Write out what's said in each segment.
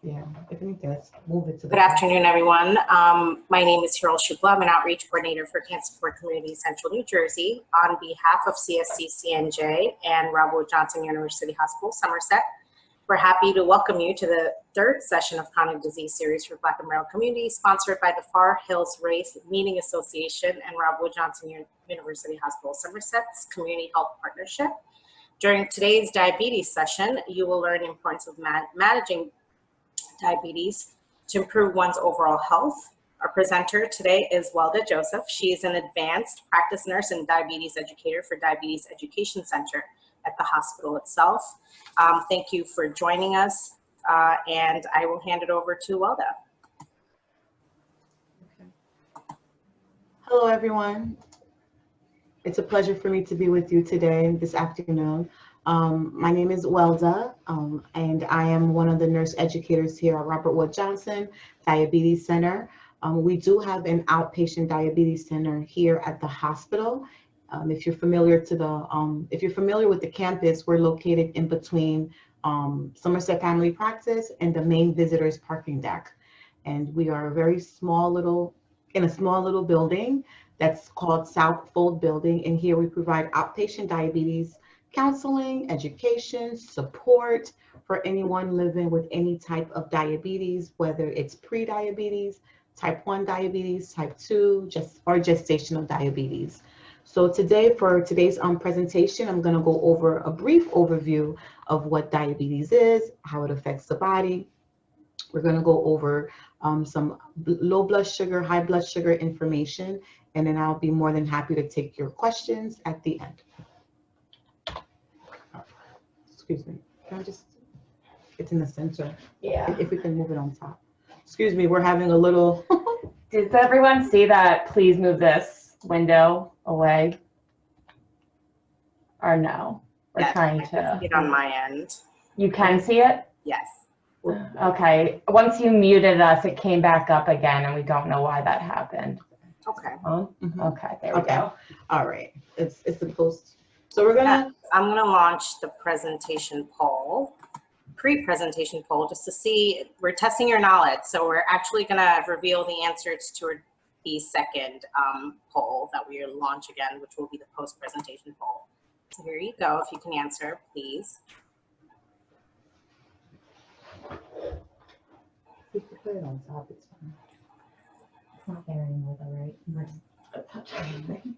Yeah, if anything, let's move it to the. Good afternoon, everyone. My name is Cheryl Shukla. I'm an outreach coordinator for Cancer Support Community Central New Jersey. On behalf of CSCCNJ and Welda Joseph University Hospital, Somerset, we're happy to welcome you to the third session of Chronic Disease Series for Black and Brown Communities, sponsored by the Far Hills Race Meeting Association and Welda Joseph University Hospital, Somerset's Community Health Partnership. During today's diabetes session, you will learn the importance of managing diabetes to improve one's overall health. Our presenter today is Welda Joseph. She is an advanced practice nurse and diabetes educator for Diabetes Education Center at the hospital itself. Thank you for joining us, and I will hand it over to Welda. Okay. Hello, everyone. It's a pleasure for me to be with you today, this afternoon. My name is Welda, and I am one of the nurse educators here at Robert Wood Johnson Diabetes Center. We do have an outpatient diabetes center here at the hospital. If you're familiar with the campus, we're located in between Somerset Family Practice and the main visitors parking deck. And we are a very small little building that's called South Fold Building. And here we provide outpatient diabetes counseling, education, support for anyone living with any type of diabetes, whether it's pre-diabetes, type 1 diabetes, type 2, or gestational diabetes. So today, for today's presentation, I'm going to go over a brief overview of what diabetes is, how it affects the body. We're going to go over some low blood sugar, high blood sugar information, and then I'll be more than happy to take your questions at the end. Excuse me, can I just, it's in the center. Yeah. If we can move it on top. Excuse me, we're having a little. Does everyone see that? Please move this window away. Or no? We're Yes, trying I can to. see it on my end. You can see it? Yes. Okay. Once you muted us, it came back up again, and we don't know why that happened. Okay. Okay, there we go. All right, it's supposed. So we're gonna. I'm gonna launch the presentation poll, pre-presentation poll, just to see, we're testing your knowledge. So we're actually gonna reveal the answers to the second poll that we will launch again, which will be the post-presentation poll. So here you go, if you can answer, please. We can put it on top, it's fine. It's not there anymore, though, right? A touch anything.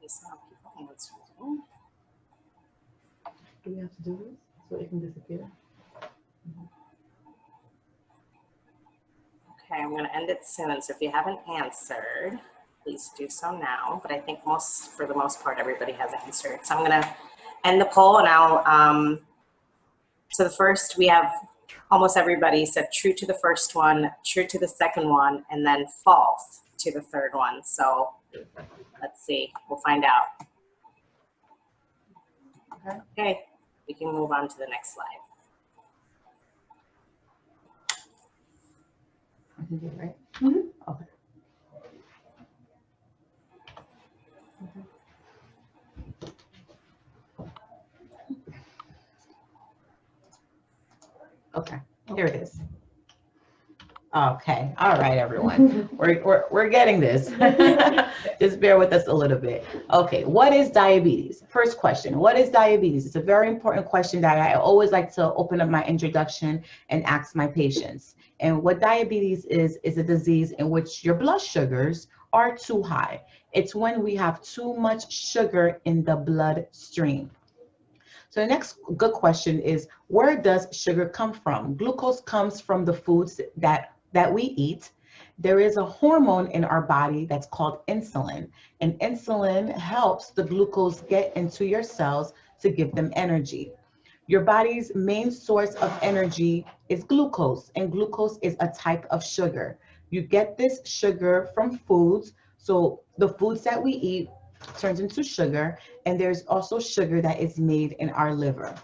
We saw people answering. Do we have to do this so it can disappear? Okay, I'm gonna end it soon, so if you haven't answered, please do so now. But I think for the most part, everybody has answered. So I'm gonna end the poll, and I'll, so the first, we have almost everybody said true to the first one, true to the second one, and then false to the third one. So let's see, we'll find out. Okay, we can move on to the next slide. I can do it, right? Okay. Okay, here it is. Okay, all right, everyone. We're getting this. Just bear with us a little bit. Okay, what is diabetes? First question, what is diabetes? It's a very important question that I always like to open up my introduction and ask my patients. And what diabetes is a disease in which your blood sugars are too high. It's when we have too much sugar in the bloodstream. So the next good question is, where does sugar come from? Glucose comes from the foods that we eat. There is a hormone in our body that's called insulin, and insulin helps the glucose get into your cells to give them energy. Your body's main source of energy is glucose, and glucose is a type of sugar. You get this sugar from foods. So the foods that we eat turns into sugar, and there's also sugar that is made in our liver.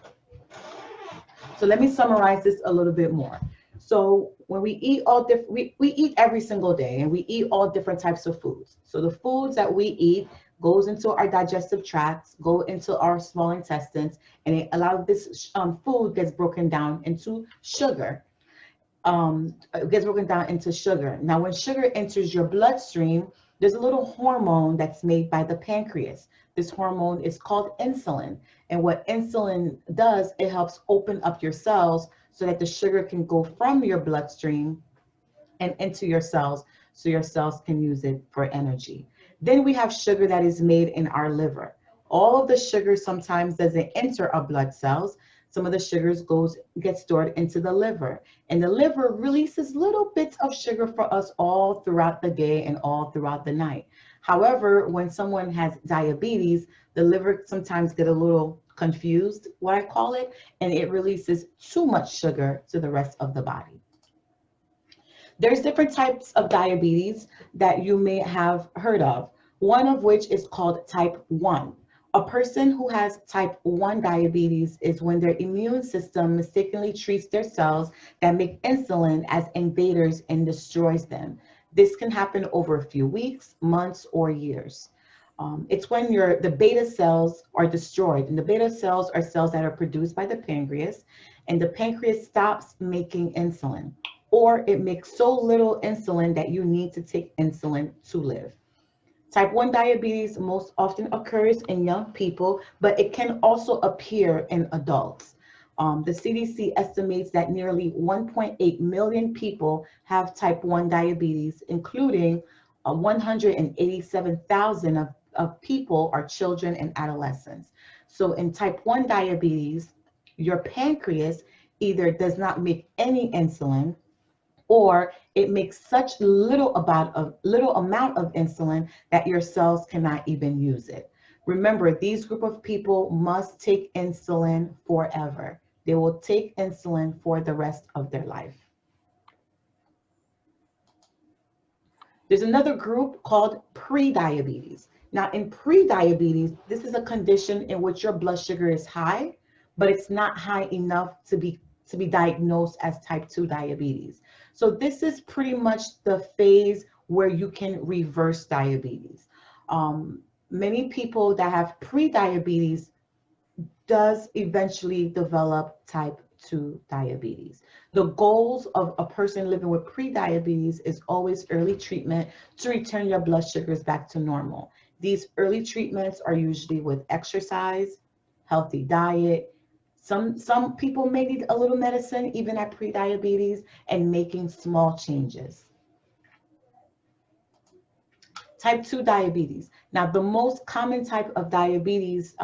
So let me summarize this a little bit more. So when we eat we eat every single day, and we eat all different types of foods. So the foods that we eat goes into our digestive tracts, go into our small intestines, and a lot of this food gets broken down into sugar. It gets broken down into sugar. Now, when sugar enters your bloodstream, there's a little hormone that's made by the pancreas. This hormone is called insulin. And what insulin does, it helps open up your cells so that the sugar can go from your bloodstream and into your cells, so your cells can use it for energy. Then we have sugar that is made in our liver. All of the sugar sometimes doesn't enter our blood cells. Some of the sugars get stored into the liver, and the liver releases little bits of sugar for us all throughout the day and all throughout the night. However, when someone has diabetes, the liver sometimes get a little confused, what I call it, and it releases too much sugar to the rest of the body. There's different types of diabetes that you may have heard of, one of which is called type 1. A person who has type 1 diabetes is when their immune system mistakenly treats their cells that make insulin as invaders and destroys them. This can happen over a few weeks, months, or years. It's when the beta cells are destroyed, and the beta cells are cells that are produced by the pancreas, and the pancreas stops making insulin, or it makes so little insulin that you need to take insulin to live. Type 1 diabetes most often occurs in young people, but it can also appear in adults. The CDC estimates that nearly 1.8 million people have type 1 diabetes, including 187,000 of people are children and adolescents. So in type 1 diabetes, your pancreas either does not make any insulin, or it makes such little amount of insulin that your cells cannot even use it. Remember, these group of people must take insulin forever. They will take insulin for the rest of their life. There's another group called prediabetes. Now, in prediabetes, this is a condition in which your blood sugar is high, but it's not high enough to be diagnosed as type 2 diabetes. So this is pretty much the phase where you can reverse diabetes. Many people that have prediabetes does eventually develop type 2 diabetes. The goals of a person living with prediabetes is always early treatment to return your blood sugars back to normal. These early treatments are usually with exercise, healthy diet. Some people may need a little medicine even at prediabetes, and making small changes. Type 2 diabetes. Now, the most common type of diabetes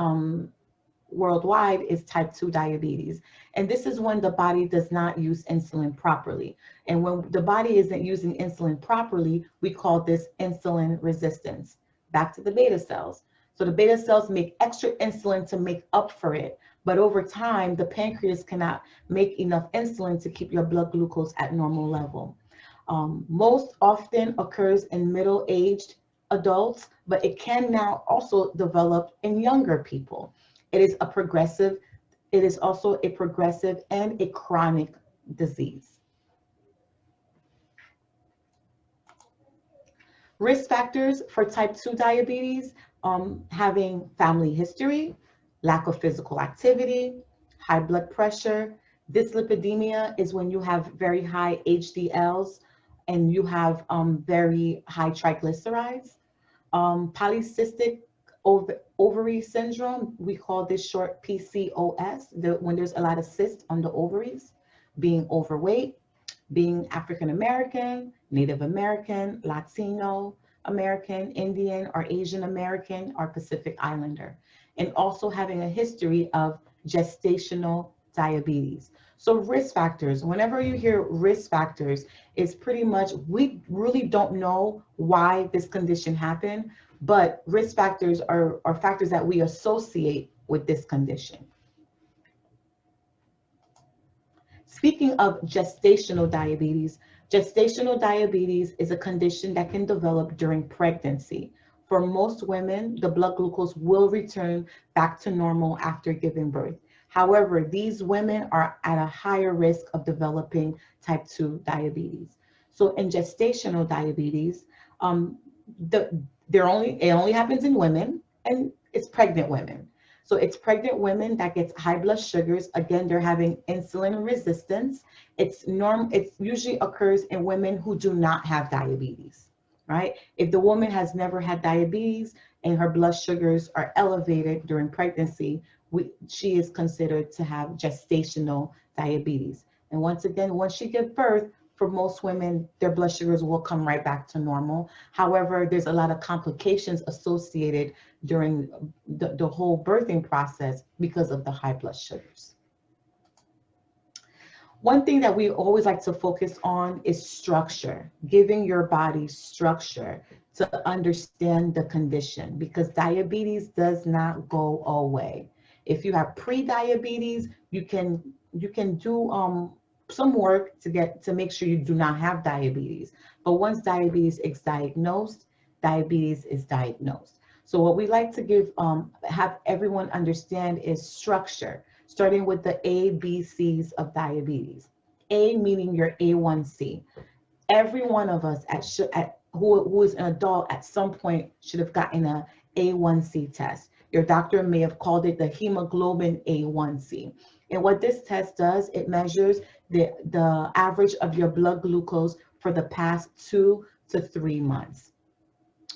worldwide is type 2 diabetes. And this is when the body does not use insulin properly. And when the body isn't using insulin properly, we call this insulin resistance. Back to the beta cells. So the beta cells make extra insulin to make up for it. But over time, the pancreas cannot make enough insulin to keep your blood glucose at normal level. Most often occurs in middle-aged adults, but it can now also develop in younger people. It is also a progressive and a chronic disease. Risk factors for type 2 diabetes: having family history, lack of physical activity, high blood pressure. Dyslipidemia is when you have very high HDLs and you have very high triglycerides. Polycystic ovary syndrome, we call this short PCOS, when there's a lot of cysts on the ovaries. Being overweight, being African American, Native American, Latino American, Indian or Asian American, or Pacific Islander. And also having a history of gestational diabetes. So risk factors, whenever you hear risk factors, it's pretty much, we really don't know why this condition happened, but risk factors are factors that we associate with this condition. Speaking of gestational diabetes is a condition that can develop during pregnancy. For most women, the blood glucose will return back to normal after giving birth. However, these women are at a higher risk of developing type 2 diabetes. So in gestational diabetes, it only happens in women, and it's pregnant women. So it's pregnant women that gets high blood sugars. Again, they're having insulin resistance. It usually occurs in women who do not have diabetes, right? If the woman has never had diabetes and her blood sugars are elevated during pregnancy, she is considered to have gestational diabetes. And once again, once she gives birth, for most women, their blood sugars will come right back to normal. However, there's a lot of complications associated during the whole birthing process because of the high blood sugars. One thing that we always like to focus on is structure, giving your body structure to understand the condition, because diabetes does not go away. If you have pre-diabetes, you can do some work to make sure you do not have diabetes. But once diabetes is diagnosed, diabetes is diagnosed. So what we like to have everyone understand is structure, starting with the A, B, C's of diabetes. A meaning your A1C. Every one of us who is an adult at some point should have gotten a A1C test. Your doctor may have called it the hemoglobin A1C. And what this test does, it measures the average of your blood glucose for the past 2 to 3 months.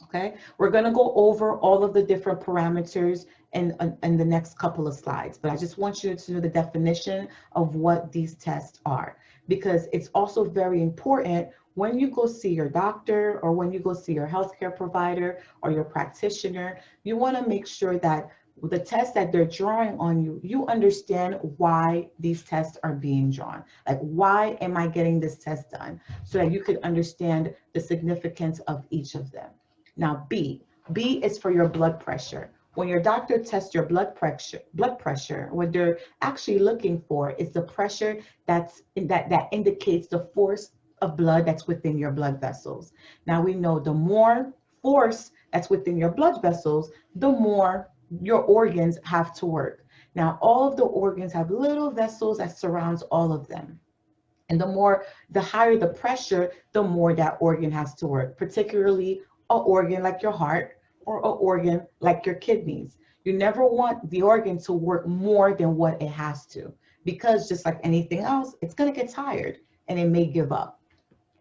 Okay, we're going to go over all of the different parameters in the next couple of slides, but I just want you to know the definition of what these tests are, because it's also very important when you go see your doctor or when you go see your healthcare provider or your practitioner. You want to make sure that the tests that they're drawing on you, you understand why these tests are being drawn. Like, why am I getting this test done? So that you could understand the significance of each of them. Now, B is for your blood pressure. When your doctor tests your blood pressure, what they're actually looking for is the pressure that indicates the force of blood that's within your blood vessels. Now we know the more force that's within your blood vessels, the more your organs have to work. Now, all of the organs have little vessels that surrounds all of them. And the higher the pressure, the more that organ has to work, particularly an organ like your heart or an organ like your kidneys. You never want the organ to work more than what it has to, because just like anything else, it's going to get tired and it may give up.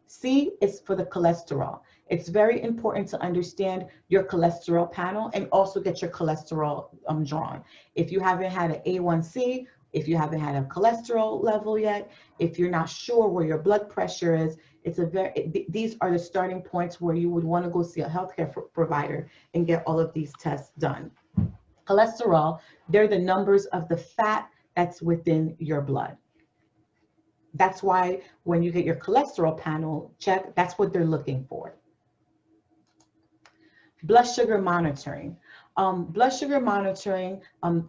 C is for the cholesterol. It's very important to understand your cholesterol panel and also get your cholesterol drawn. If you haven't had an A1C, if you haven't had a cholesterol level yet, if you're not sure where your blood pressure is, these are the starting points where you would want to go see a healthcare provider and get all of these tests done. Cholesterol, they're the numbers of the fat that's within your blood. That's why when you get your cholesterol panel checked, that's what they're looking for. Blood sugar monitoring. Blood sugar monitoring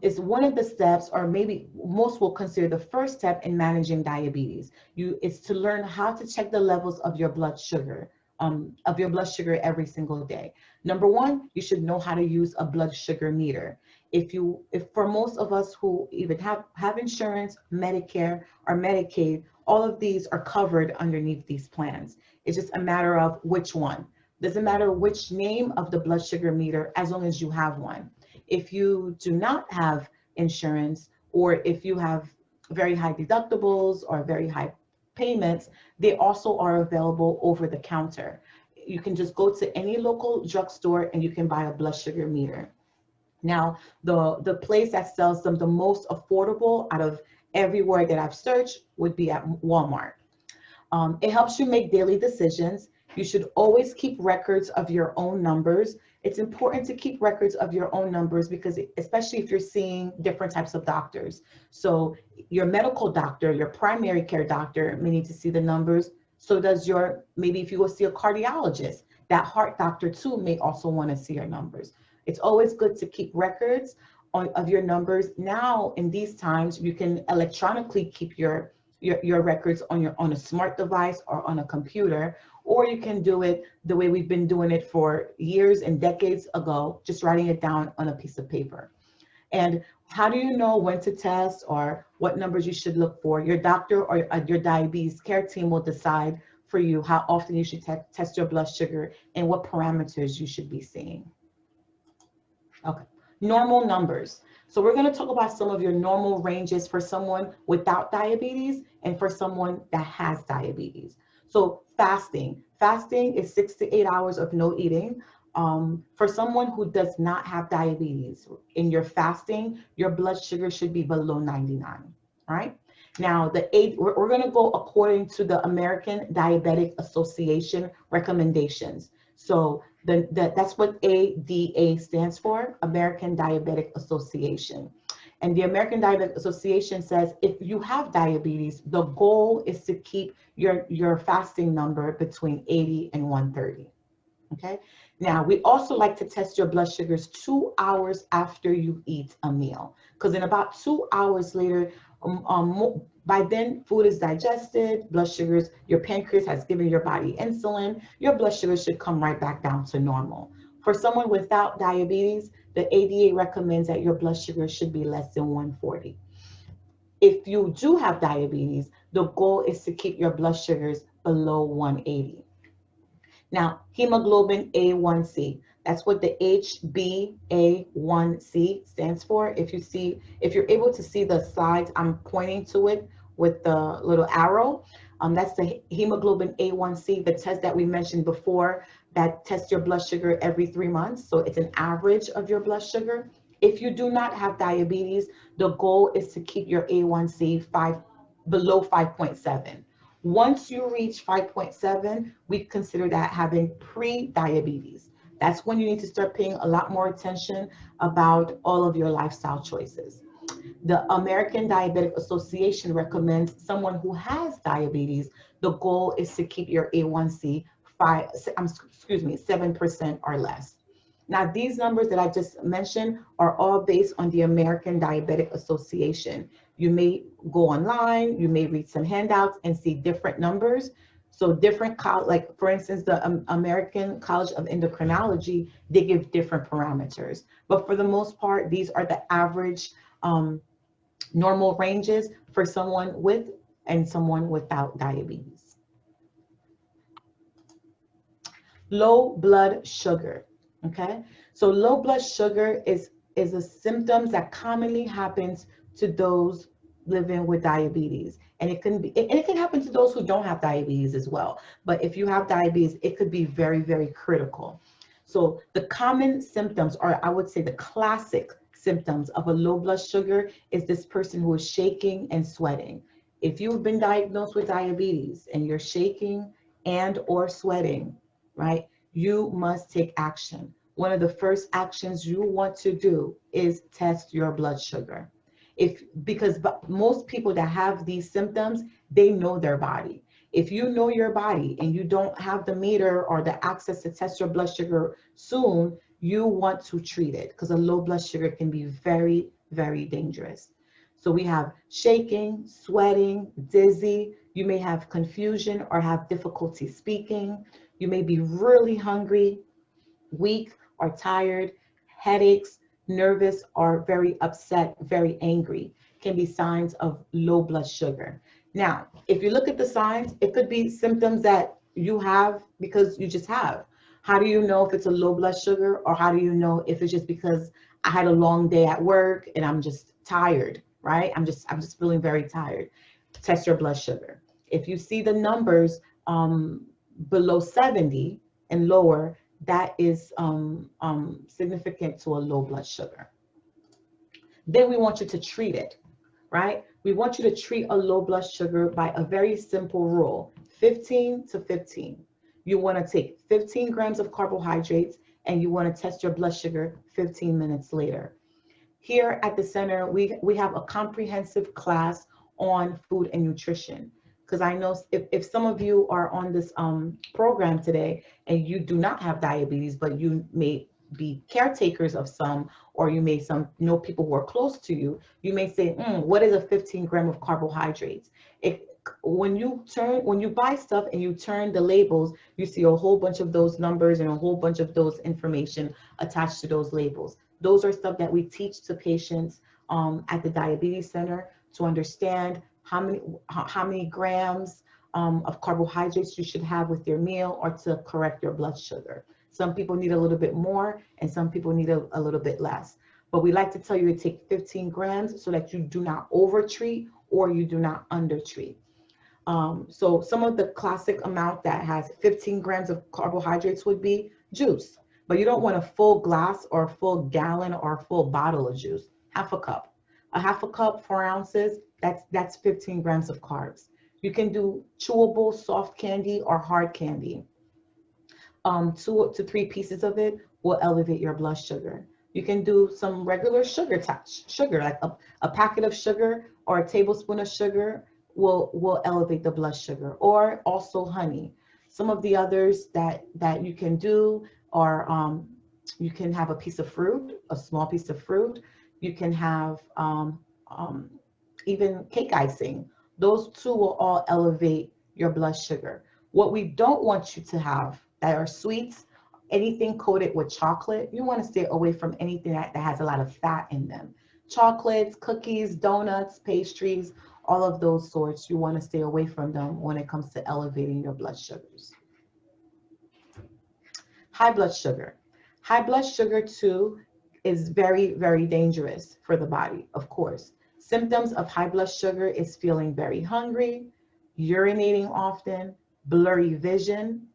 is one of the steps, or maybe most will consider the first step in managing diabetes. It's to learn how to check the levels of your blood sugar, every single day. Number one, you should know how to use a blood sugar meter. If for most of us who even have insurance, Medicare or Medicaid, all of these are covered underneath these plans. It's just a matter of which one. Doesn't matter which name of the blood sugar meter, as long as you have one. If you do not have insurance, or if you have very high deductibles or very high payments, they also are available over the counter. You can just go to any local drugstore and you can buy a blood sugar meter. Now, the place that sells them the most affordable out of everywhere that I've searched would be at Walmart. It helps you make daily decisions. You should always keep records of your own numbers. It's important to keep records of your own numbers because especially if you're seeing different types of doctors. So your medical doctor, your primary care doctor may need to see the numbers. So does maybe if you go see a cardiologist, that heart doctor too may also want to see your numbers. It's always good to keep records of your numbers. Now, in these times, you can electronically keep your your records on a smart device or on a computer, or you can do it the way we've been doing it for years and decades ago, just writing it down on a piece of paper. And how do you know when to test or what numbers you should look for? Your doctor or your diabetes care team will decide for you how often you should test your blood sugar and what parameters you should be seeing. Okay, normal numbers. So we're going to talk about some of your normal ranges for someone without diabetes and for someone that has diabetes. So fasting is 6 to 8 hours of no eating. For someone who does not have diabetes, in your fasting, your blood sugar should be below 99, right? Now, we're going to go according to the American Diabetic Association recommendations. So that's what ADA stands for, American Diabetic Association. And the American Diabetic Association says if you have diabetes, the goal is to keep your fasting number between 80 and 130. Okay. Now, we also like to test your blood sugars 2 hours after you eat a meal, because in about 2 hours later, by then food is digested, blood sugars, your pancreas has given your body insulin, your blood sugar should come right back down to normal. For someone without diabetes, the ADA recommends that your blood sugar should be less than 140. If you do have diabetes, the goal is to keep your blood sugars below 180. Now, hemoglobin A1C, that's what the HbA1c stands for. If you're able to see the slides, I'm pointing to it with the little arrow. That's the hemoglobin A1c, the test that we mentioned before that tests your blood sugar every 3 months. So it's an average of your blood sugar. If you do not have diabetes, the goal is to keep your A1c below 5.7. Once you reach 5.7, we consider that having pre-diabetes. That's when you need to start paying a lot more attention about all of your lifestyle choices. The American Diabetic Association recommends someone who has diabetes, the goal is to keep your A1C 7% or less. Now, these numbers that I just mentioned are all based on the American Diabetic Association. You may go online, you may read some handouts and see different numbers. So different, like for instance, the American College of Endocrinology, they give different parameters. But for the most part, these are the average normal ranges for someone with and someone without diabetes. Low blood sugar. Okay, so low blood sugar is a symptom that commonly happens to those living with diabetes, and it can happen to those who don't have diabetes as well. But if you have diabetes, it could be very, very critical. So the common symptoms, or I would say the classic symptoms of a low blood sugar, is this person who is shaking and sweating. If you've been diagnosed with diabetes and you're shaking and or sweating, right? You must take action. One of the first actions you want to do is test your blood sugar. Because most people that have these symptoms, they know their body. If you know your body and you don't have the meter or the access to test your blood sugar soon, you want to treat it, because a low blood sugar can be very, very dangerous. So we have shaking, sweating, dizzy. You may have confusion or have difficulty speaking. You may be really hungry, weak or tired, headaches, nervous or very upset, very angry, can be signs of low blood sugar. Now, if you look at the signs, it could be symptoms that you have because you just have. How do you know if it's a low blood sugar, or how do you know if it's just because I had a long day at work and I'm just tired, right? I'm just feeling very tired. Test your blood sugar. If you see the numbers below 70 and lower, that is significant to a low blood sugar. Then we want you to treat it, right? We want you to treat a low blood sugar by a very simple rule, 15 to 15. You want to take 15 grams of carbohydrates and you want to test your blood sugar 15 minutes later. Here at the center, we have a comprehensive class on food and nutrition. Because I know if some of you are on this program today and you do not have diabetes, but you may be caretakers of some, or you may know people who are close to you, you may say, what is a 15 gram of carbohydrates? when you buy stuff and you turn the labels, you see a whole bunch of those numbers and a whole bunch of those information attached to those labels. Those are stuff that we teach to patients at the diabetes center to understand how many grams of carbohydrates you should have with your meal, or to correct your blood sugar. Some people need a little bit more and some people need a little bit less. But we like to tell you to take 15 grams so that you do not overtreat or you do not undertreat. So some of the classic amount that has 15 grams of carbohydrates would be juice. But you don't want a full glass or a full gallon or a full bottle of juice. Half a cup. A half a cup, 4 ounces, that's 15 grams of carbs. You can do chewable soft candy or hard candy. 2 to 3 pieces of it will elevate your blood sugar. You can do some regular sugar, like a packet of sugar or a tablespoon of sugar will elevate the blood sugar, or also honey. Some of the others that you can do are you can have a piece of fruit, a small piece of fruit. You can have even cake icing. Those two will all elevate your blood sugar. What we don't want you to have that are sweets, anything coated with chocolate, you want to stay away from anything that has a lot of fat in them. Chocolates, cookies, donuts, pastries, all of those sorts, you want to stay away from them when it comes to elevating your blood sugars. High blood sugar. High blood sugar too is very, very dangerous for the body, of course. Symptoms of high blood sugar is feeling very hungry, urinating often, blurry vision.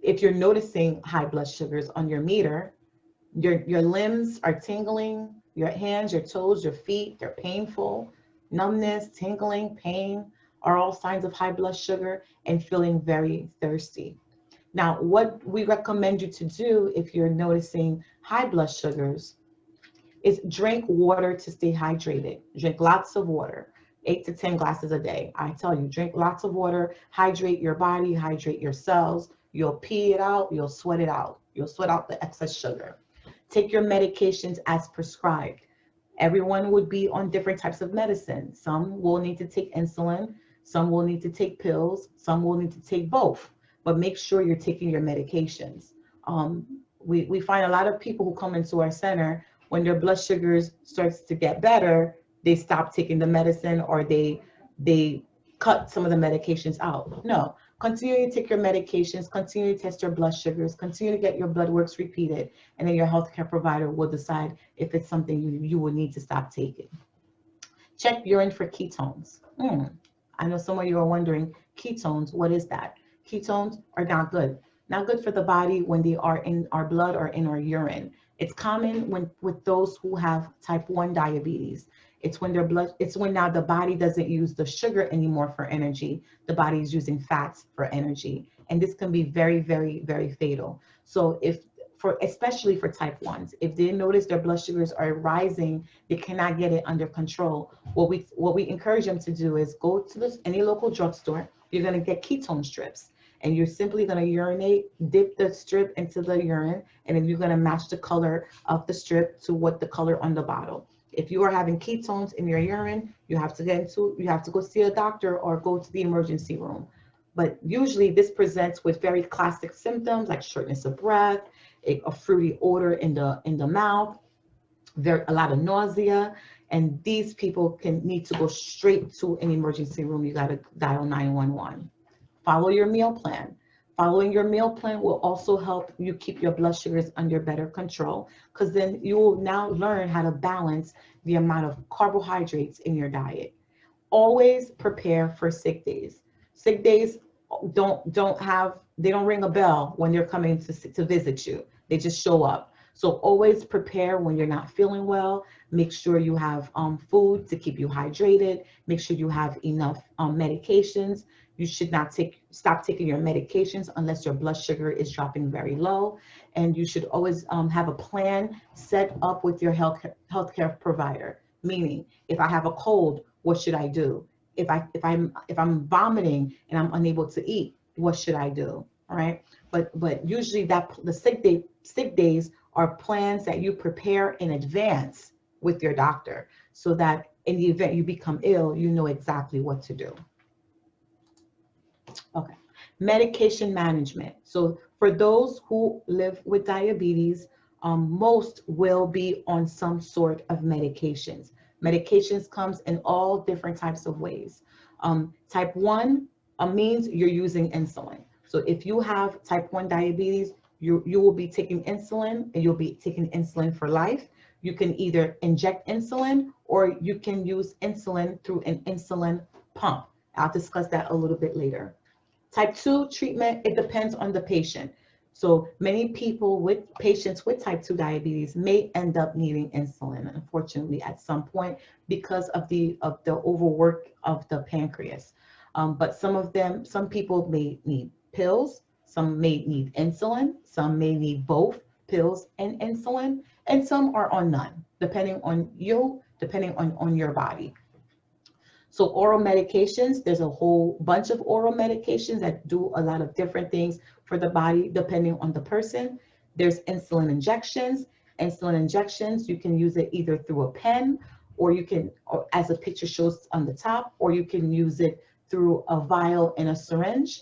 If you're noticing high blood sugars on your meter, your limbs are tingling, your hands, your toes, your feet, they're painful. Numbness, tingling, pain are all signs of high blood sugar, and feeling very thirsty. Now, what we recommend you to do if you're noticing high blood sugars is drink water to stay hydrated. Drink lots of water, 8 to 10 glasses a day. I tell you, drink lots of water, hydrate your body, hydrate your cells. You'll pee it out, you'll sweat it out. You'll sweat out the excess sugar. Take your medications as prescribed. Everyone would be on different types of medicine. Some will need to take insulin, some will need to take pills, some will need to take both, but make sure you're taking your medications. We find a lot of people who come into our center, when their blood sugars starts to get better, they stop taking the medicine, or they cut some of the medications out. No, continue to take your medications, continue to test your blood sugars, continue to get your blood works repeated, and then your healthcare provider will decide if it's something you will need to stop taking. Check urine for ketones. I know some of you are wondering, ketones, what is that? Ketones are not good. Not good for the body when they are in our blood or in our urine. It's common with those who have type 1 diabetes. It's when now the body doesn't use the sugar anymore for energy. The body is using fats for energy. And this can be very, very, very fatal. So especially for type 1s, if they notice their blood sugars are rising, they cannot get it under control. What we encourage them to do is go to any local drugstore. You're going to get ketone strips. And you're simply going to urinate, dip the strip into the urine, and then you're going to match the color of the strip to what the color on the bottle. If you are having ketones in your urine, you have to go see a doctor or go to the emergency room. But usually this presents with very classic symptoms like shortness of breath, a fruity odor in the mouth, a lot of nausea, and these people need to go straight to an emergency room. You got to dial 911. Follow your meal plan. Following your meal plan will also help you keep your blood sugars under better control, because then you will now learn how to balance the amount of carbohydrates in your diet. Always prepare for sick days. Sick days don't ring a bell when they're coming to visit you. They just show up. So always prepare when you're not feeling well. Make sure you have food to keep you hydrated. Make sure you have enough medications. You should not stop taking your medications unless your blood sugar is dropping very low. And you should always have a plan set up with your healthcare provider. Meaning, if I have a cold, what should I do? If I'm vomiting and I'm unable to eat, what should I do? All right. But usually the sick days are plans that you prepare in advance with your doctor, so that in the event you become ill, you know exactly what to do. Okay. Medication management. So for those who live with diabetes, most will be on some sort of medications. Medications comes in all different types of ways. Type 1 means you're using insulin. So if you have type 1 diabetes, you will be taking insulin, and you'll be taking insulin for life. You can either inject insulin or you can use insulin through an insulin pump. I'll discuss that a little bit later. Type 2 treatment, it depends on the patient. So many people with patients with type 2 diabetes may end up needing insulin, unfortunately, at some point because of the overwork of the pancreas. But some people may need pills, some may need insulin, some may need both pills and insulin, and some are on none, depending on you, depending on your body. So oral medications, there's a whole bunch of oral medications that do a lot of different things for the body, depending on the person. There's insulin injections. Insulin injections, you can use it either through a pen, or you can, or as the picture shows on the top, or you can use it through a vial and a syringe.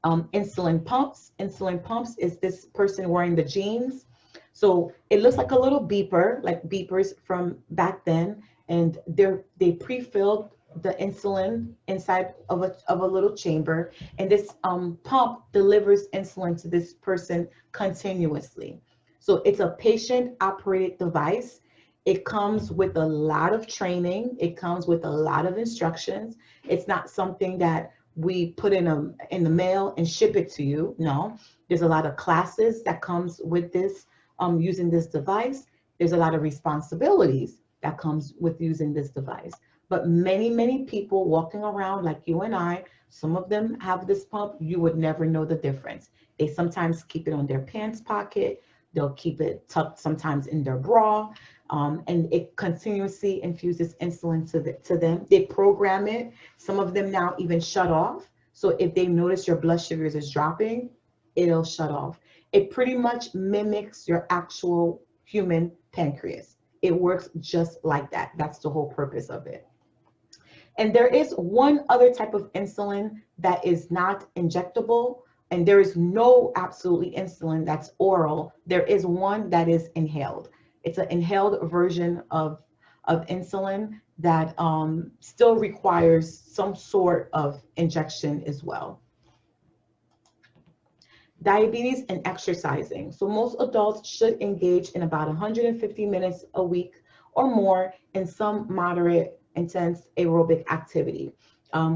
Insulin pumps. Insulin pumps is this person wearing the jeans. So it looks like a little beeper, like beepers from back then, and they pre-filled the insulin inside of a little chamber, and this pump delivers insulin to this person continuously. So it's a patient operated device. It comes with a lot of training. It comes with a lot of instructions. It's not something that we put in the mail and ship it to you. No, there's a lot of classes that comes with this, using this device. There's a lot of responsibilities that comes with using this device. But many people walking around like you and I, some of them have this pump, you would never know the difference. They sometimes keep it on their pants pocket. They'll keep it tucked sometimes in their bra, and it continuously infuses insulin to them. They program it. Some of them now even shut off. So if they notice your blood sugars is dropping, it'll shut off. It pretty much mimics your actual human pancreas. It works just like that. That's the whole purpose of it. And there is one other type of insulin that is not injectable, and there is no absolutely insulin that's oral. There is one that is inhaled. It's an inhaled version of insulin that still requires some sort of injection as well. Diabetes and exercising. So most adults should engage in about 150 minutes a week or more in some moderate, intense aerobic activity.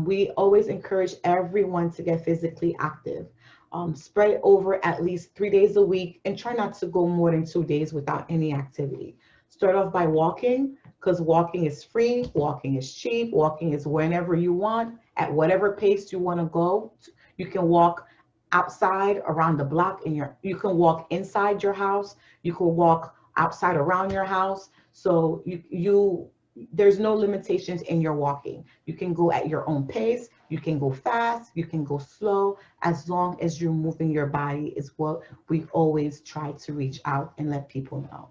We always encourage everyone to get physically active. Spread it over at least 3 days a week, and try not to go more than 2 days without any activity. Start off by walking, because walking is free, walking is cheap, walking is whenever you want, at whatever pace you want to go. You can walk outside around the block, you can walk inside your house, you can walk outside around your house. So there's no limitations in your walking. You can go at your own pace, you can go fast, you can go slow, as long as you're moving your body is what we always try to reach out and let people know.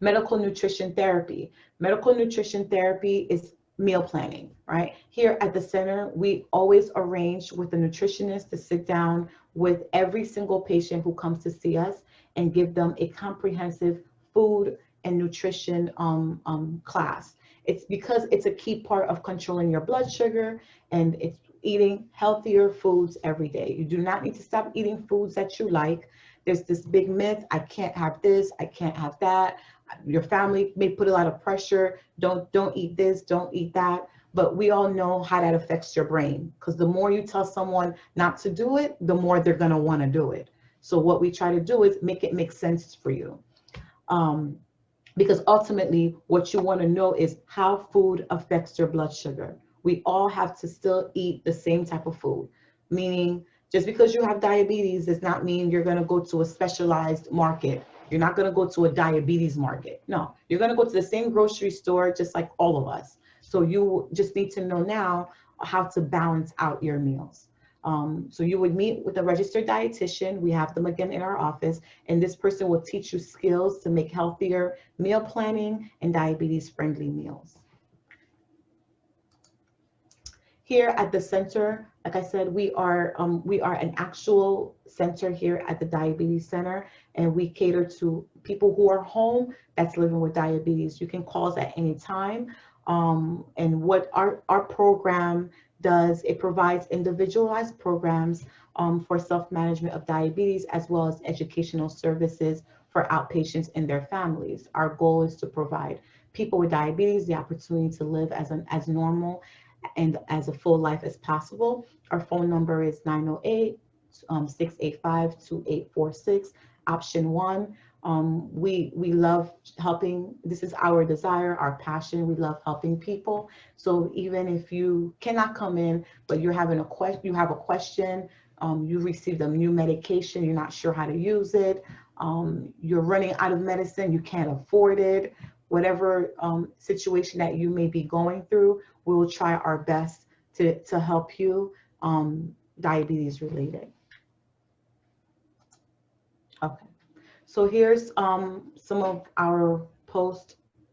Medical nutrition therapy. Medical nutrition therapy is meal planning, right? Here at the center, we always arrange with the nutritionist to sit down with every single patient who comes to see us and give them a comprehensive food and nutrition class. It's because it's a key part of controlling your blood sugar, and it's eating healthier foods every day. You do not need to stop eating foods that you like. There's this big myth, I can't have this, I can't have that. Your family may put a lot of pressure, don't eat this, don't eat that. But we all know how that affects your brain, because the more you tell someone not to do it, the more they're gonna wanna do it. So what we try to do is make it make sense for you. Because ultimately what you wanna know is how food affects your blood sugar. We all have to still eat the same type of food, meaning just because you have diabetes does not mean you're gonna go to a specialized market. You're not gonna go to a diabetes market. No, you're gonna go to the same grocery store just like all of us. So you just need to know now how to balance out your meals. So you would meet with a registered dietitian. We have them again in our office, and this person will teach you skills to make healthier meal planning and diabetes friendly meals. here at the center, like I said, we are an actual center here at the Diabetes Center, and we cater to people who are home that's living with diabetes. You can call us at any time. And what our program does, it provides individualized programs for self-management of diabetes, as well as educational services for outpatients and their families. Our goal is to provide people with diabetes the opportunity to live as normal and as a full life as possible. Our phone number is 908-685-2846, option 1. We love helping. This is our desire, our passion. We love helping people. So even if you cannot come in, but you have a question, you received a new medication, you're not sure how to use it, you're running out of medicine, you can't afford it, whatever situation that you may be going through, we will try our best to help you, diabetes related. Okay, so here's some of our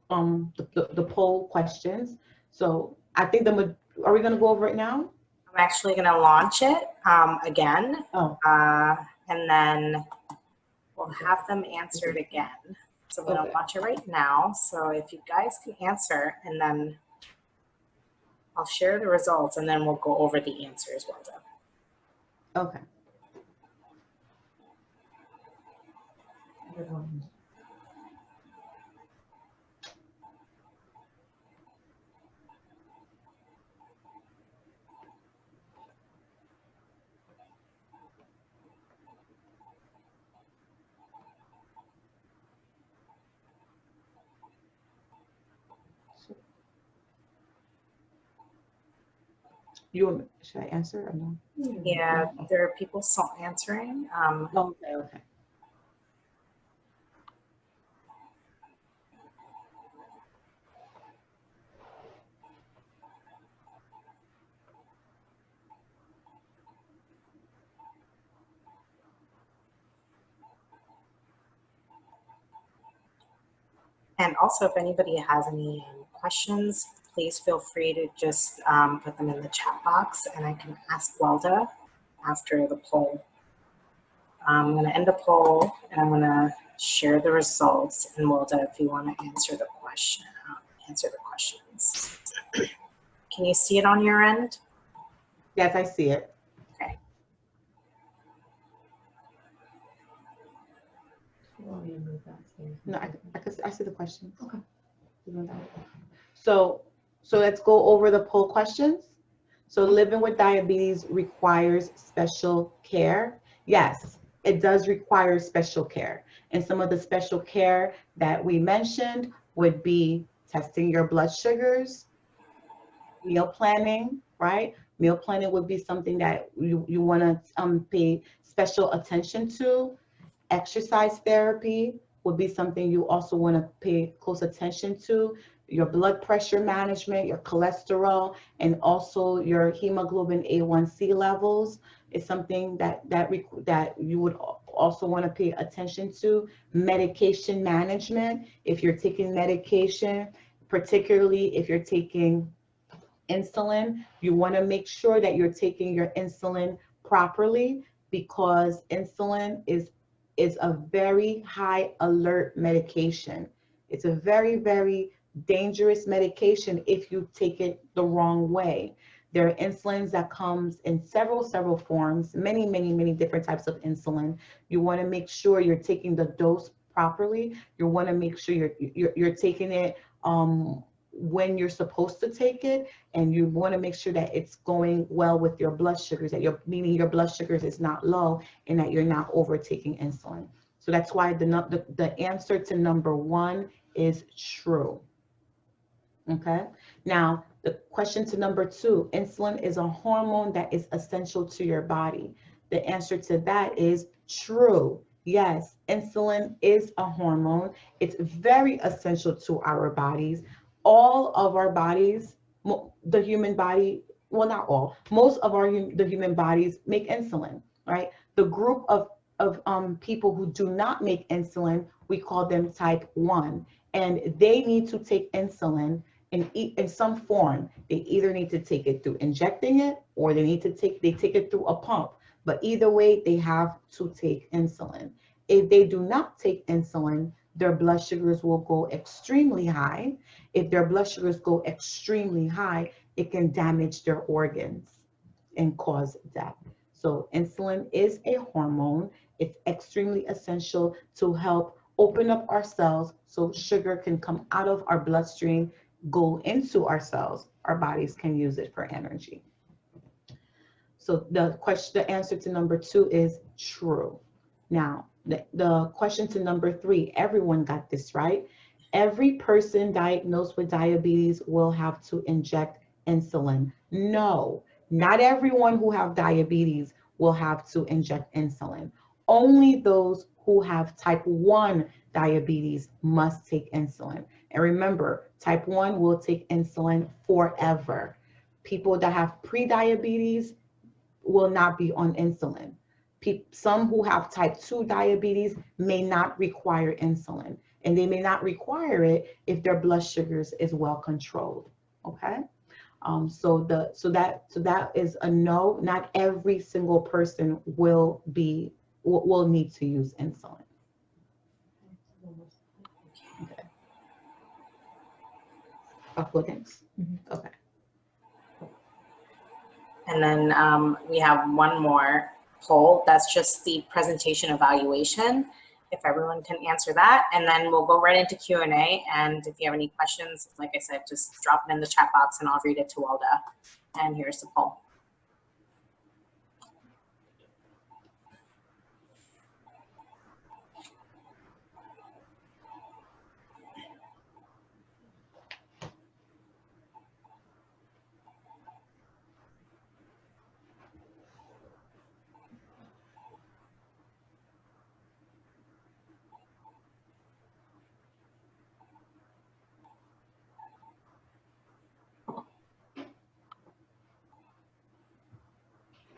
the poll questions. So I think are we gonna go over it now? I'm actually gonna launch it again. Oh. And then we'll have them answer it again. So I'm gonna launch it right now. So if you guys can answer, and then I'll share the results, and then we'll go over the answers. Well done. Okay. Should I answer or no? Yeah, there are people still answering. Okay. And also, if anybody has any questions, please feel free to just put them in the chat box, and I can ask Welda after the poll. I'm going to end the poll, and I'm going to share the results. And Welda, if you want to answer the question, answer the questions. Can you see it on your end? Yes, I see it. Okay. No, I see the question. Okay. So let's go over the poll questions. So living with diabetes requires special care. Yes, it does require special care. And some of the special care that we mentioned would be testing your blood sugars, meal planning, right? Meal planning would be something that you want to pay special attention to. Exercise therapy would be something you also want to pay close attention to. Your blood pressure management, your cholesterol, and also your hemoglobin A1C levels is something that you would also want to pay attention to. Medication management, if you're taking medication, particularly if you're taking insulin, you want to make sure that you're taking your insulin properly, because insulin is a very high alert medication. It's a very, very dangerous medication if you take it the wrong way. There are insulins that comes in several forms, many different types of insulin. You want to make sure you're taking the dose properly. You want to make sure you're taking it when you're supposed to take it, and you want to make sure that it's going well with your blood sugars, meaning your blood sugars is not low and that you're not overtaking insulin. So that's why the answer to number 1 is true. Okay. Now the question to number 2, insulin is a hormone that is essential to your body. The answer to that is true. Yes, insulin is a hormone. It's very essential to our bodies. All of our bodies, the human body, well, not all, most of the human bodies make insulin, right? The group of people who do not make insulin, we call them type 1, and they need to take insulin in some form. They either need to take it through injecting it, or they take it through a pump. But either way, they have to take insulin. If they do not take insulin, their blood sugars will go extremely high. If their blood sugars go extremely high, it can damage their organs and cause death. So insulin is a hormone. It's extremely essential to help open up our cells so sugar can come out of our bloodstream, go into our cells. Our bodies can use it for energy. So the answer to number 2 is true. Now, the question to number 3, everyone got this right. Every person diagnosed with diabetes will have to inject insulin. No, not everyone who have diabetes will have to inject insulin. Only those who have type 1 diabetes must take insulin. And remember, type 1 will take insulin forever. People that have pre-diabetes will not be on insulin. Some who have type 2 diabetes may not require insulin, and they may not require it if their blood sugars is well controlled. Okay, so that is a no. Not every single person will need to use insulin. Okay. Go next. Okay. And then we have one more poll. That's just the presentation evaluation. If everyone can answer that, and then we'll go right into Q&A. And if you have any questions, like I said, just drop it in the chat box and I'll read it to Welda. And here's the poll.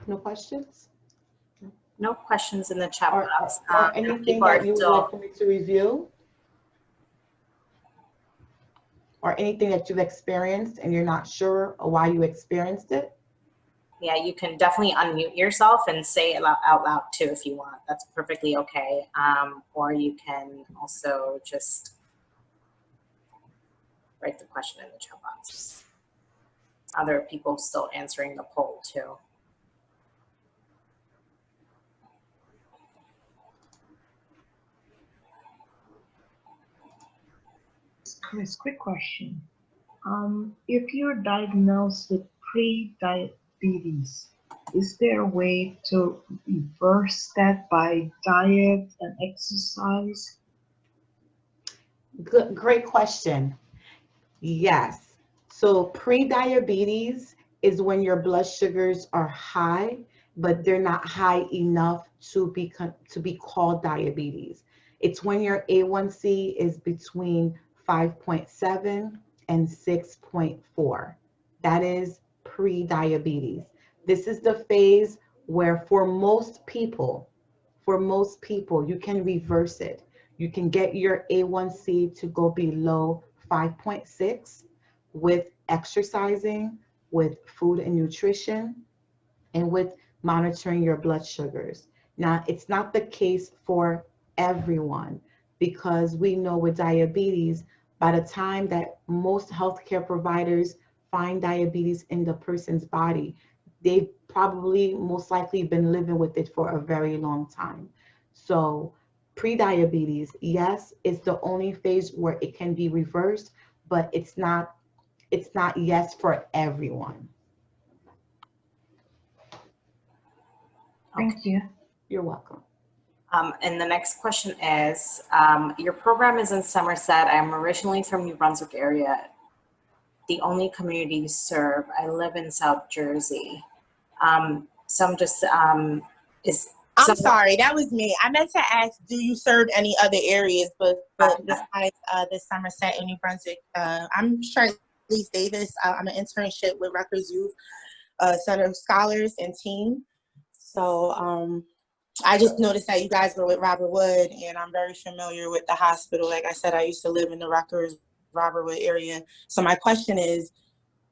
No questions? No questions in the chat box. Or anything that you would like for me to review? Or anything that you've experienced and you're not sure why you experienced it? Yeah, you can definitely unmute yourself and say it out loud too if you want. That's perfectly okay. Or you can also just write the question in the chat box. Other people still answering the poll too. Chris, quick question. If you're diagnosed with pre-diabetes, is there a way to reverse that by diet and exercise? Good, great question. Yes. So pre-diabetes is when your blood sugars are high, but they're not high enough to be called diabetes. It's when your A1C is between 5.7 and 6.4. That is pre-diabetes. This is the phase where for most people, you can reverse it. You can get your A1C to go below 5.6 with exercising, with food and nutrition, and with monitoring your blood sugars. Now, it's not the case for everyone, because we know with diabetes, by the time that most healthcare providers find diabetes in the person's body, they've probably most likely been living with it for a very long time. So pre-diabetes, yes, it's the only phase where it can be reversed, but it's not yes for everyone. Thank you. You're welcome. And the next question is, your program is in Somerset. I'm originally from New Brunswick area. The only community you serve. I live in South Jersey. So I'm just, I'm sorry, that was me. I meant to ask, do you serve any other areas, but besides the Somerset and New Brunswick? I'm Charlize Davis. I'm an internship with Rutgers Youth Center of Scholars and Team. So I just noticed that you guys were with Robert Wood, and I'm very familiar with the hospital. Like I said, I used to live in the Rutgers Robert Wood area. So my question is,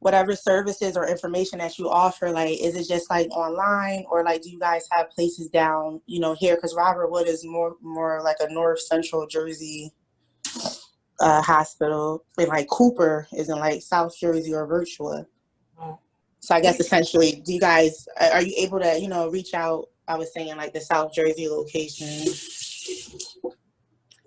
whatever services or information that you offer, like, is it just like online, or like, do you guys have places down, you know, here? Because Robert Wood is more like a North Central Jersey hospital, and like Cooper is in like South Jersey or Virtua. So I guess essentially, do you guys, are you able to, you know, reach out? I was saying like the South Jersey location.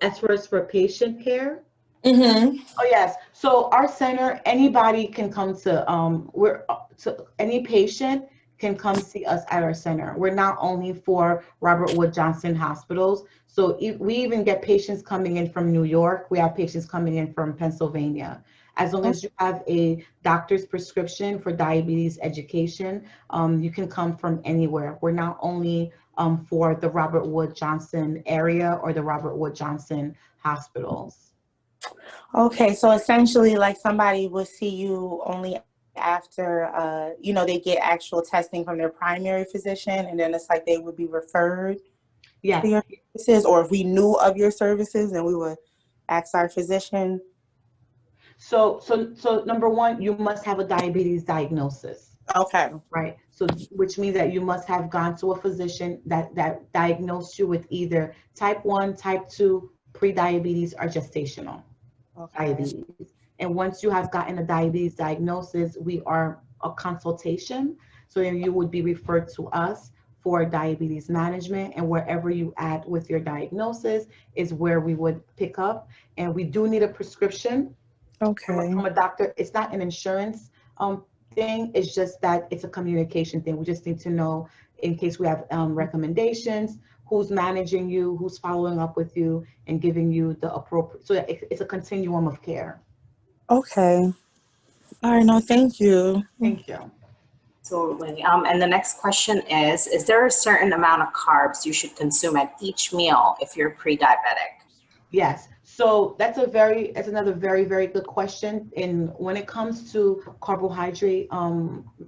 As far as for patient care, Mm-hmm. oh yes. So our center, anybody can come to any patient can come see us at our center. We're not only for Robert Wood Johnson hospitals. So we even get patients coming in from New York. We have patients coming in from Pennsylvania. As long as you have a doctor's prescription for diabetes education, you can come from anywhere. We're not only for the Robert Wood Johnson area or the Robert Wood Johnson hospitals. Okay, so essentially, like, somebody will see you only after, you know, they get actual testing from their primary physician, and then it's like they would be referred Yes. to your services, or if we knew of your services, then we would ask our physician. So number one, you must have a diabetes diagnosis. Okay. Right. So which means that you must have gone to a physician that diagnosed you with either type 1, type 2, pre-diabetes, or gestational diabetes. And once you have gotten a diabetes diagnosis, we are a consultation. So then you would be referred to us for diabetes management, and wherever you at with your diagnosis is where we would pick up. And we do need a prescription from a doctor. It's not an insurance thing. It's just that it's a communication thing. We just need to know, in case we have recommendations, who's managing you, who's following up with you, and giving you the appropriate. So it's a continuum of care. Okay. All right. No, thank you. Thank you. Absolutely. And the next question is there a certain amount of carbs you should consume at each meal if you're pre-diabetic? Yes. So that's another very, very good question. And when it comes to carbohydrate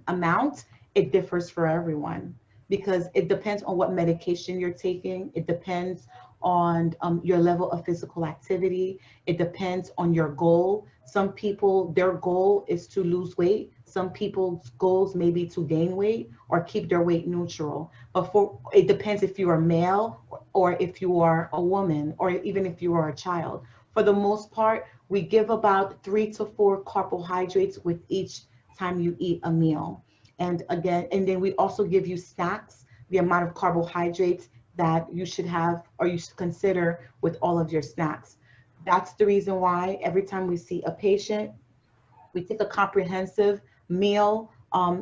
amount, it differs for everyone, because it depends on what medication you're taking. It depends on your level of physical activity. It depends on your goal. Some people, their goal is to lose weight. Some people's goals may be to gain weight or keep their weight neutral. But it depends if you are male or if you are a woman, or even if you are a child. For the most part, we give about 3 to 4 carbohydrates with each time you eat a meal. And then we also give you snacks, the amount of carbohydrates that you should have or you should consider with all of your snacks. That's the reason why every time we see a patient, we take a comprehensive meal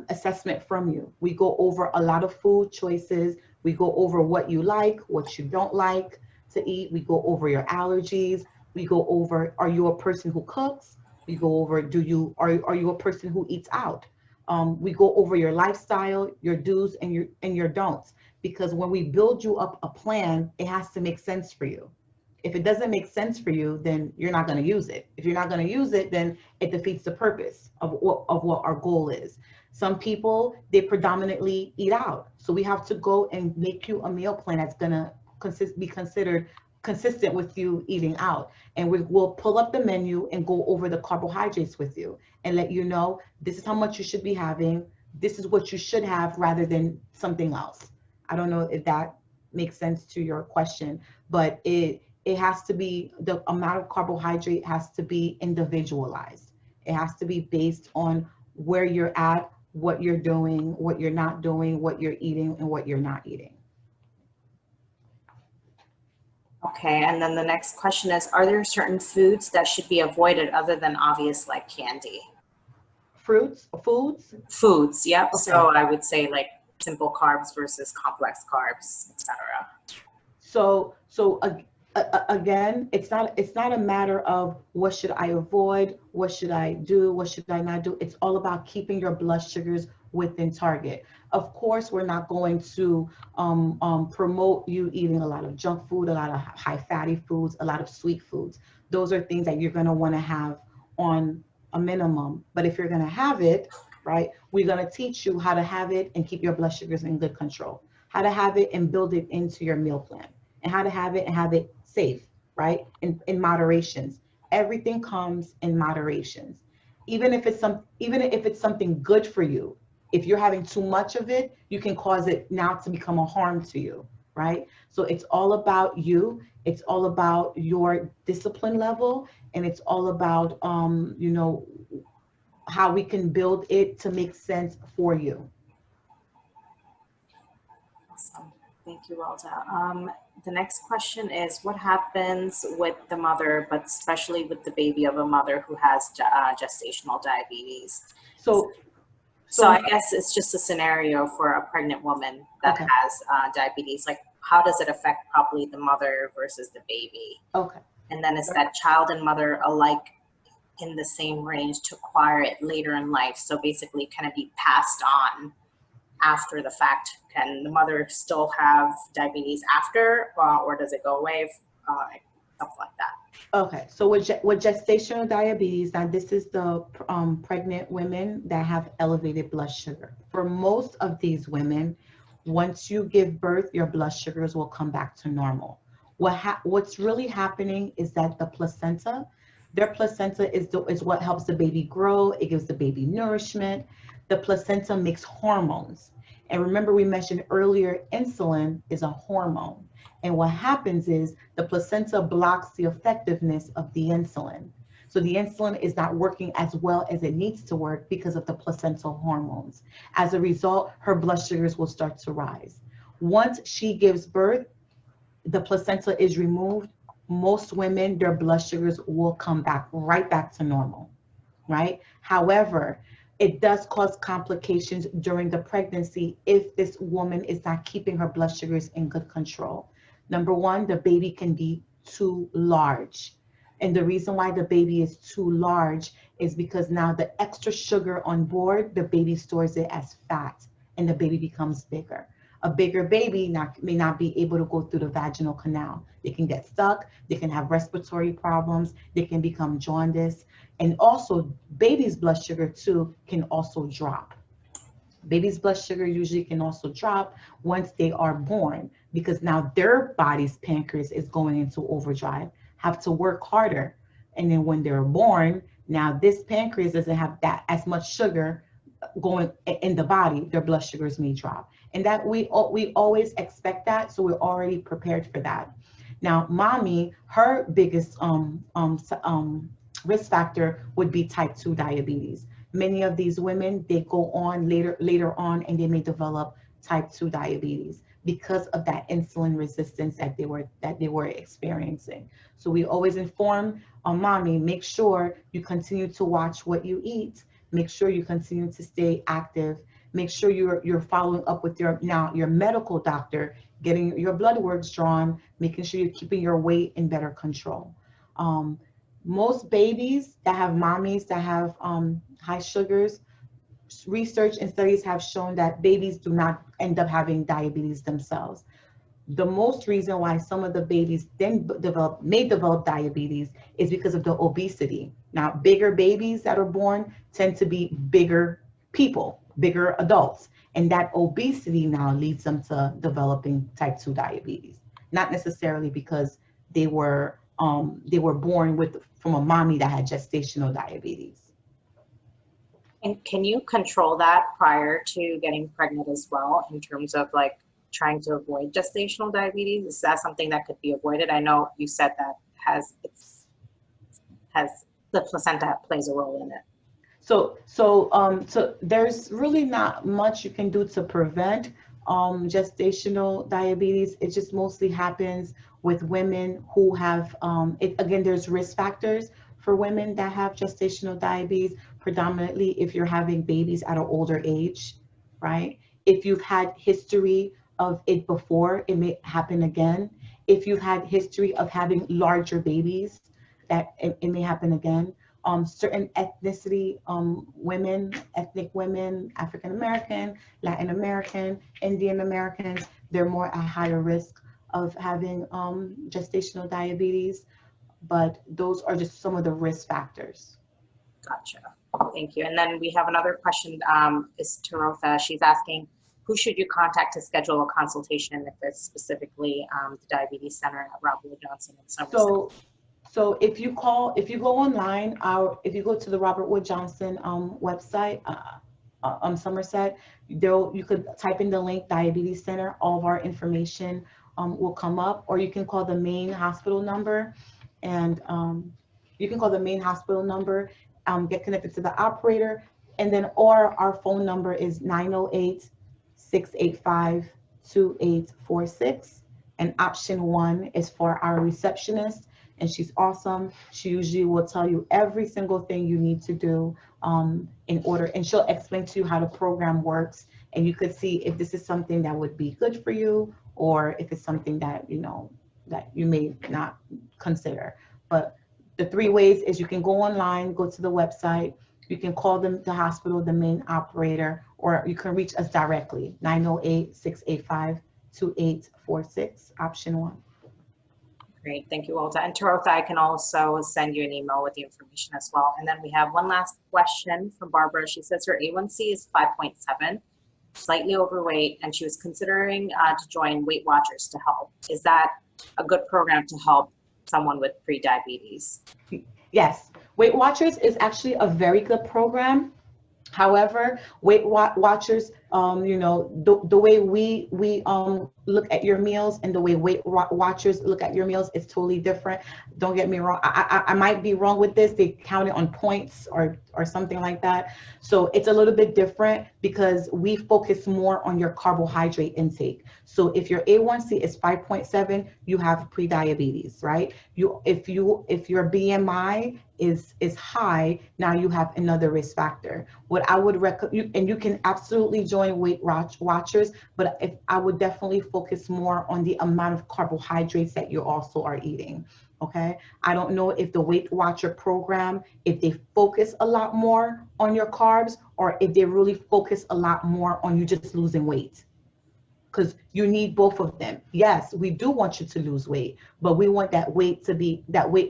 assessment from you. We go over a lot of food choices. We go over what you like, what you don't like to eat. We go over your allergies. We go over, are you a person who cooks? We go over, are you a person who eats out? We go over your lifestyle, your do's and your don'ts, because when we build you up a plan, it has to make sense for you. If it doesn't make sense for you, then you're not going to use it. If you're not going to use it, then it defeats the purpose of what our goal is. Some people, they predominantly eat out. So we have to go and make you a meal plan that's going to be considered consistent with you eating out. And we'll pull up the menu and go over the carbohydrates with you and let you know, this is how much you should be having. This is what you should have rather than something else. I don't know if that makes sense to your question, but it has to be, the amount of carbohydrate has to be individualized. It has to be based on where you're at, what you're doing, what you're not doing, what you're eating, and what you're not eating. Okay, and then the next question is, are there certain foods that should be avoided other than obvious, like candy? Foods? Foods, yep. Okay. So I would say like simple carbs versus complex carbs, etc. So again, it's not a matter of what should I avoid, what should I do, what should I not do. It's all about keeping your blood sugars within target. Of course, we're not going to promote you eating a lot of junk food, a lot of high fatty foods, a lot of sweet foods. Those are things that you're going to want to have on a minimum. But if you're going to have it, right, we're going to teach you how to have it and keep your blood sugars in good control, how to have it and build it into your meal plan, and how to have it and have it safe, right, in moderations. everything comes in moderations. Even if it's something good for you, if you're having too much of it, you can cause it now to become a harm to you, right? So it's all about you. It's all about your discipline level, and it's all about you know, how we can build it to make sense for you. Awesome. Thank you, Welda. The next question is, what happens with the mother, but especially with the baby of a mother who has gestational diabetes? So I guess it's just a scenario for a pregnant woman that okay. has diabetes. Like, how does it affect probably the mother versus the baby? Okay. And then is that child and mother alike in the same range to acquire it later in life? So basically, can it be passed on after the fact? Can the mother still have diabetes after, or does it go away? Stuff like that. Okay, so with gestational diabetes, now this is the pregnant women that have elevated blood sugar. For most of these women, once you give birth, your blood sugars will come back to normal. What's really happening is that the placenta, their placenta is what helps the baby grow. It gives the baby nourishment. The placenta makes hormones. And remember, we mentioned earlier, insulin is a hormone. And what happens is the placenta blocks the effectiveness of the insulin. So the insulin is not working as well as it needs to work because of the placental hormones. As a result, her blood sugars will start to rise. Once she gives birth, the placenta is removed. Most women, their blood sugars will come back right back to normal, right? However, it does cause complications during the pregnancy if this woman is not keeping her blood sugars in good control. Number one, the baby can be too large. And the reason why the baby is too large is because now the extra sugar on board, the baby stores it as fat and the baby becomes bigger. A bigger baby may not be able to go through the vaginal canal. They can get stuck, they can have respiratory problems, they can become jaundice. And also, baby's blood sugar too can also drop. Baby's blood sugar usually can also drop once they are born because now their body's pancreas is going into overdrive, have to work harder. And then when they're born, now this pancreas doesn't have that as much sugar going in the body, their blood sugars may drop. And that we always expect that, so we're already prepared for that. Now, mommy, her biggest risk factor would be type 2 diabetes. Many of these women, they go on later on and they may develop type 2 diabetes because of that insulin resistance that they were experiencing. So we always inform mommy, make sure you continue to watch what you eat, make sure you continue to stay active, make sure you're following up with your medical doctor, getting your blood works drawn, making sure you're keeping your weight in better control. Most babies that have mommies that have high sugars, research and studies have shown that babies do not end up having diabetes themselves. The most reason why some of the babies then may develop diabetes is because of the obesity. Now, bigger babies that are born tend to be bigger people, bigger adults, and that obesity now leads them to developing type 2 diabetes. Not necessarily because they were born from a mommy that had gestational diabetes. And can you control that prior to getting pregnant as well, in terms of like trying to avoid gestational diabetes? Is that something that could be avoided? I know you said that has the placenta plays a role in it. So there's really not much you can do to prevent gestational diabetes. It just mostly happens with women who have, again, there's risk factors for women that have gestational diabetes, predominantly if you're having babies at an older age, right? If you've had history of it before, it may happen again. If you've had history of having larger babies, that it may happen again. Certain ethnicity women, ethnic women, African American, Latin American, Indian Americans, they're more at higher risk of having gestational diabetes, but those are just some of the risk factors. Gotcha. Thank you. And then we have another question, is Tarotha. She's asking, who should you contact to schedule a consultation if it's specifically the Diabetes Center at Welda Joseph in Somerset? So if you go online, if you go to the Robert Wood Johnson website, Somerset, you could type in the link Diabetes Center. All of our information will come up, or you can call the main hospital number, and get connected to the operator, and then or our phone number is 908-685-2846, and option 1 is for our receptionist, and she's awesome. She usually will tell you every single thing you need to do in order, and she'll explain to you how the program works, and you could see if this is something that would be good for you, or if it's something that that you may not consider. But the 3 ways is you can go online, go to the website, you can call the hospital, the main operator, or you can reach us directly, 908-685-2846, option 1. Great, thank you, Welda. And Tarotha, I can also send you an email with the information as well. And then we have one last question from Barbara. She says her A1C is 5.7, slightly overweight, and she was considering to join Weight Watchers to help. Is that a good program to help someone with prediabetes? Yes, Weight Watchers is actually a very good program. However, Weight Watchers, the way we look at your meals and the way Weight Watchers look at your meals is totally different. Don't get me wrong. I might be wrong with this. They count it on points or something like that. So it's a little bit different because we focus more on your carbohydrate intake. So if your A1C is 5.7, you have prediabetes, right? If your BMI is high, now you have another risk factor. What I would recommend, and you can absolutely join Weight Watchers, but I would definitely focus more on the amount of carbohydrates that you also are eating. Okay, I don't know if the Weight Watcher program, if they focus a lot more on your carbs, or if they really focus a lot more on you just losing weight. Because you need both of them. Yes, we do want you to lose weight, but we want that weight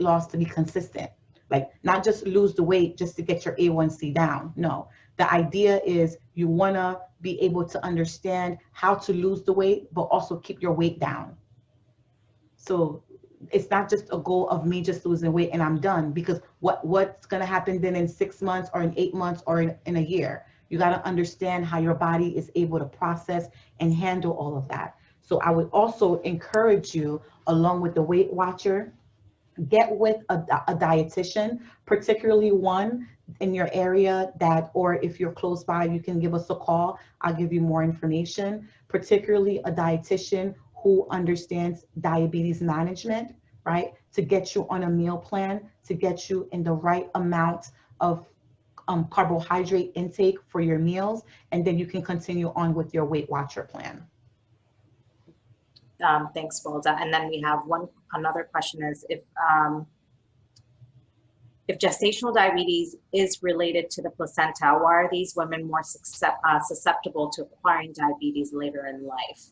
loss to be consistent. Like, not just lose the weight just to get your A1C down. No, the idea is you want to be able to understand how to lose the weight, but also keep your weight down. So it's not just a goal of me just losing weight and I'm done, because what's going to happen then in 6 months or in 8 months or in a year? You got to understand how your body is able to process and handle all of that. So I would also encourage you, along with the Weight Watcher, get with a dietitian, particularly one in your area or if you're close by, you can give us a call. I'll give you more information, particularly a dietitian who understands diabetes management, right? To get you on a meal plan, to get you in the right amount of carbohydrate intake for your meals, and then you can continue on with your Weight Watcher plan. Thanks, Welda. And then we have another question is if gestational diabetes is related to the placenta, why are these women more susceptible to acquiring diabetes later in life?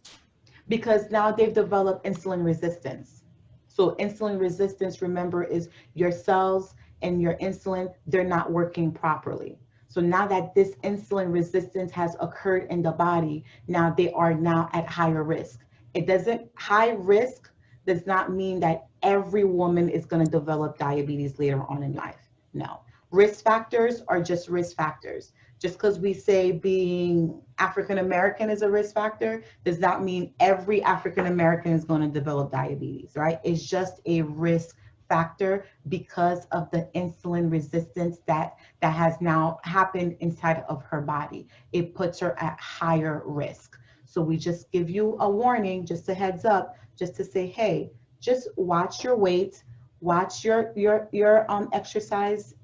Because now they've developed insulin resistance. So insulin resistance, remember, is your cells and your insulin, they're not working properly. So now that this insulin resistance has occurred in the body, now they are now at higher risk. High risk does not mean that every woman is going to develop diabetes later on in life. No. Risk factors are just risk factors. Just because we say being African American is a risk factor does not mean every African American is going to develop diabetes, right? It's just a risk factor because of the insulin resistance that has now happened inside of her body. It puts her at higher risk. So we just give you a warning, just a heads up, just to say, hey, just watch your weight, watch your exercise,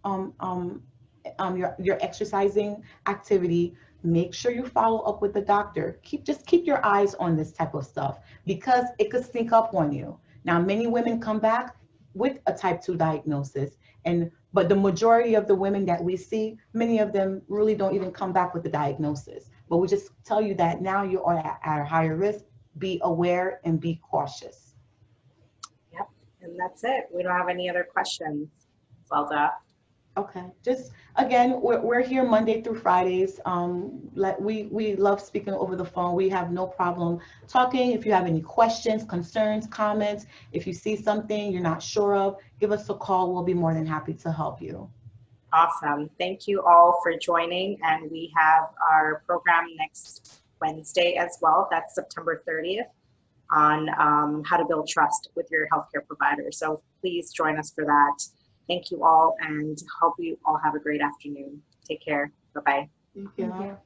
your exercising activity. Make sure you follow up with the doctor. Just keep your eyes on this type of stuff because it could sneak up on you. Now, many women come back with a type 2 diagnosis, but the majority of the women that we see, many of them really don't even come back with the diagnosis. But we just tell you that now you are at a higher risk. Be aware and be cautious. Yep, and that's it. We don't have any other questions. Welda. Okay, just again, we're here Monday through Fridays. We love speaking over the phone. We have no problem talking. If you have any questions, concerns, comments, if you see something you're not sure of, give us a call. We'll be more than happy to help you. Awesome. Thank you all for joining. And we have our program next Wednesday as well. That's September 30th on how to build trust with your healthcare provider. So please join us for that. Thank you all and hope you all have a great afternoon. Take care. Bye-bye. Thank you. Thank you.